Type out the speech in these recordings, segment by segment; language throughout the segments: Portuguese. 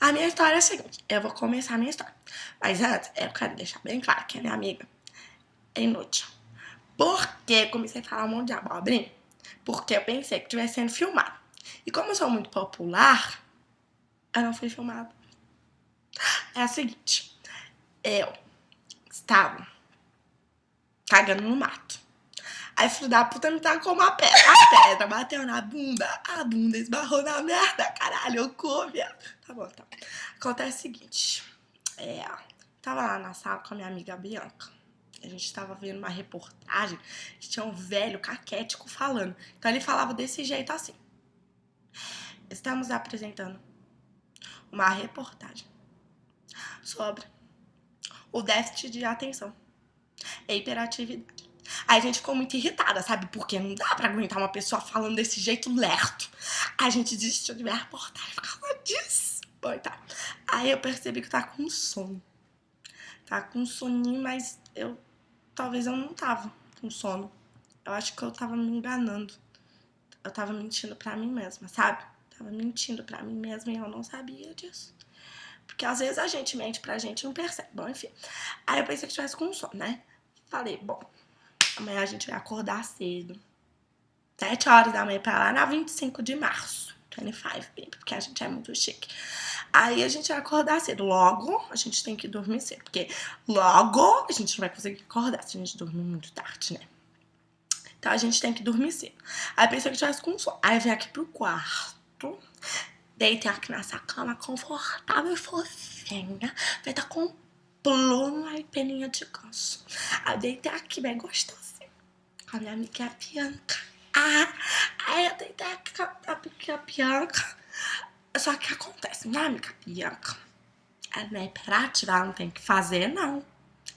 A minha história é a seguinte, eu vou começar a minha história. Mas antes, eu quero deixar bem claro que a minha amiga é inútil. Por que comecei a falar um monte de abobrinha? Porque eu pensei que estivesse sendo filmado. E como eu sou muito popular, eu não fui filmada. É a seguinte, eu estava cagando no mato. Aí filho da puta me tacou uma pedra. A pedra bateu na bunda. A bunda esbarrou na merda. Caralho, eu corro, viado. Tá bom, tá. Acontece o seguinte. Tava lá na sala com a minha amiga Bianca. A gente tava vendo uma reportagem que tinha um velho caquético falando. Então ele falava desse jeito assim. Estamos apresentando uma reportagem sobre o déficit de atenção e hiperatividade. Aí a gente ficou muito irritada, sabe? Porque não dá pra aguentar uma pessoa falando desse jeito lerto. A gente desistiu de ver a reportagem por causa disso. Bom, tá. Aí eu percebi que tá com sono. Tá com soninho, mas talvez eu não tava com sono. Eu acho que eu tava me enganando. Eu tava mentindo pra mim mesma, sabe? Tava mentindo pra mim mesma e eu não sabia disso. Porque às vezes a gente mente pra gente e não percebe. Bom, enfim. Aí eu pensei que tivesse com sono, né? Falei, bom, amanhã a gente vai acordar cedo. 7 horas da manhã pra lá na 25 de março. 25, baby, porque a gente é muito chique. Aí a gente vai acordar cedo. Logo, a gente tem que dormir cedo. Porque logo a gente não vai conseguir acordar se a gente dormir muito tarde, né? Então a gente tem que dormir cedo. Aí pensei que tivesse com sono. Aí eu vim aqui pro quarto. Deitei aqui nessa cama confortável e fofinha. Feita com pluma e peninha de ganso. Aí eu deitei aqui bem gostosinho. Com a minha amiga Bianca. Aí eu deitei aqui com a amiga Bianca. Só que acontece, minha amiga Bianca, ela não é hiperativa, ela não tem que fazer, não.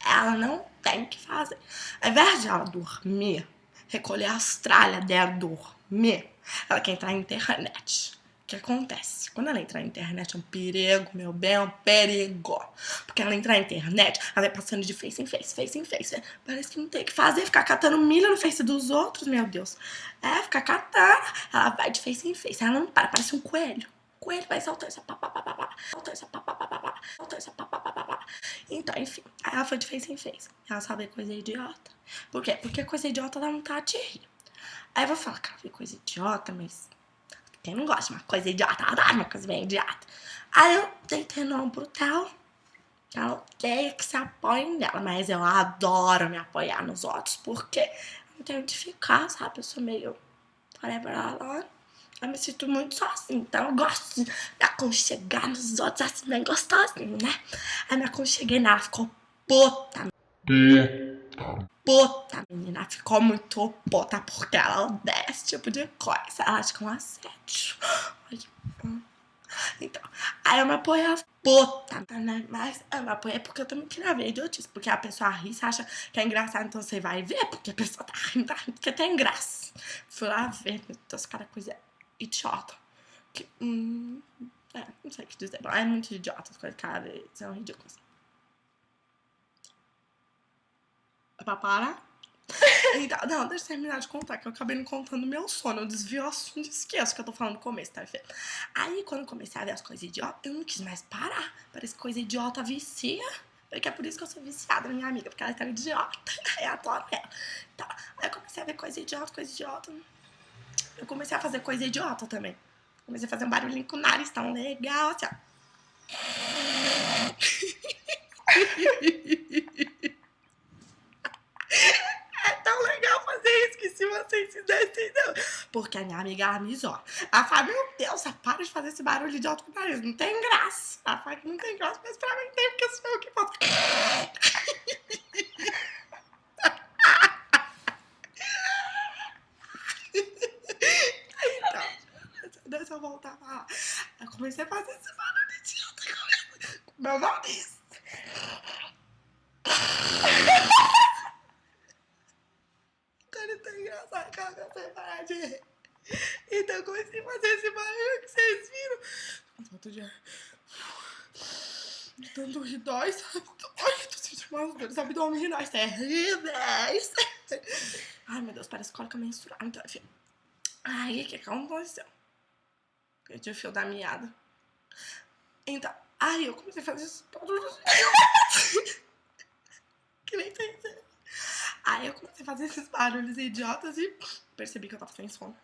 Ela não tem que fazer. Ao invés de ela dormir, recolher as tralhas dela, dormir, ela quer entrar na internet. O que acontece? Quando ela entra na internet é um perigo, meu bem, é um perigo. Porque ela entra na internet, ela vai passando de face em face, face em face. Parece que não tem o que fazer, ficar catando milho no face dos outros, meu Deus. Ficar catando. Ela vai de face em face, ela não para, parece um coelho. O coelho vai saltando, essa papapá, saltando, essa papapá, saltando, essa papapá. Então, enfim, aí ela foi de face em face. Ela só vê coisa idiota. Por quê? Porque coisa idiota dá vontade de rir. Aí eu vou falar que ela vê coisa idiota, mas quem não gosta de uma coisa idiota? Ela adora uma coisa bem idiota. Aí eu deitei no ombro dela. Ela odeia que se apoiem nela, mas eu adoro me apoiar nos outros, porque eu não tenho onde ficar, sabe? Eu sou meio forever alone. Eu me sinto muito sozinha, então eu gosto de me aconchegar nos outros assim, bem gostosinho, né? Aí me aconcheguei nela, ficou puta. Puta, menina, ficou muito puta, porque ela odeia esse tipo de coisa. Ela acha que é um assédio. Então, aí eu me apoiei a puta, né? Mas eu me apoiei porque eu também queria ver idiotice. Porque a pessoa ri, você acha que é engraçado, então você vai ver, porque a pessoa tá rindo porque tem graça. Fui lá ver, meu Deus, cara, coisa idiota. Que, não sei o que dizer. É muito idiota as coisas que ela vê, são ridículas. É pra parar? Então, não, deixa eu terminar de contar, que eu acabei não contando meu sono. Eu desvio o assunto e esqueço que eu tô falando no começo, tá? Aí, quando eu comecei a ver as coisas idiotas, eu não quis mais parar. Parece que coisa idiota vicia. Porque é por isso que eu sou viciada na minha amiga, porque ela é tão idiota. Aí eu adoro ela. Então, aí eu comecei a ver coisa idiota, coisa idiota. Eu comecei a fazer coisa idiota também. Comecei a fazer um barulhinho com o nariz tão legal, assim, ó. É tão legal fazer isso que se vocês fizessem, não. Porque a minha amiga, ela me zoa. Ela fala, meu Deus, você para de fazer esse barulho de alto com o nariz. Não tem graça. Ela fala que não tem graça, mas pra mim tem, porque sou eu que faço. Então, deixa eu voltar a falar. Eu comecei a fazer esse barulho de alto com meu nariz. Cara, tá engraçado, cara, eu sei parar de rir. Então eu comecei a fazer esse barulho que vocês viram. Falta de ar. De tanto rir, dói, sabe? Ai, tô sentindo umas dores abdominais terríveis. Ai, meu Deus, parece cólica menstrual. Então, enfim. Aí, o que aconteceu? Perdi o fio da meada. Então, aí eu comecei a fazer isso todos os dias. Que nem pensei. Aí eu comecei a fazer esses barulhos idiotas e percebi que eu tava sem sono.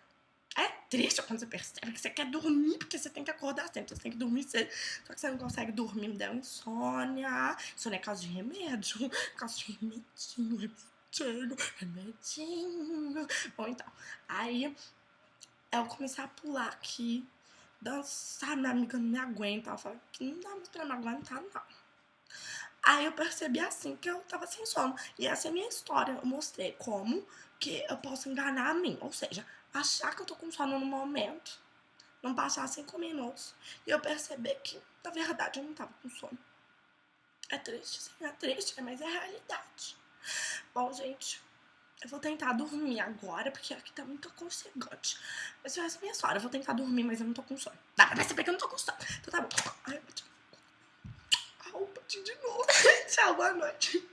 É triste quando você percebe que você quer dormir, porque você tem que acordar sempre, você tem que dormir cedo. Só que você não consegue dormir, me deu insônia. Isso não é causa de remédio, é causa de remedinho. Bom, então, aí eu comecei a pular aqui, dançar, minha amiga não me aguenta. Ela falou que não dá mais pra me aguentar, não. Aí eu percebi assim que eu tava sem sono. E essa é a minha história. Eu mostrei como que eu posso enganar a mim. Ou seja, achar que eu tô com sono no momento, não passar 5 minutos e eu perceber que, na verdade, eu não tava com sono. É triste, sim, é triste, mas é a realidade. Bom, gente, eu vou tentar dormir agora, porque aqui tá muito aconchegante. Mas essa é a minha história. Eu vou tentar dormir, mas eu não tô com sono. Dá pra perceber que eu não tô com sono. Então tá bom. Ai, eu bati de novo. Tchau, boa noite.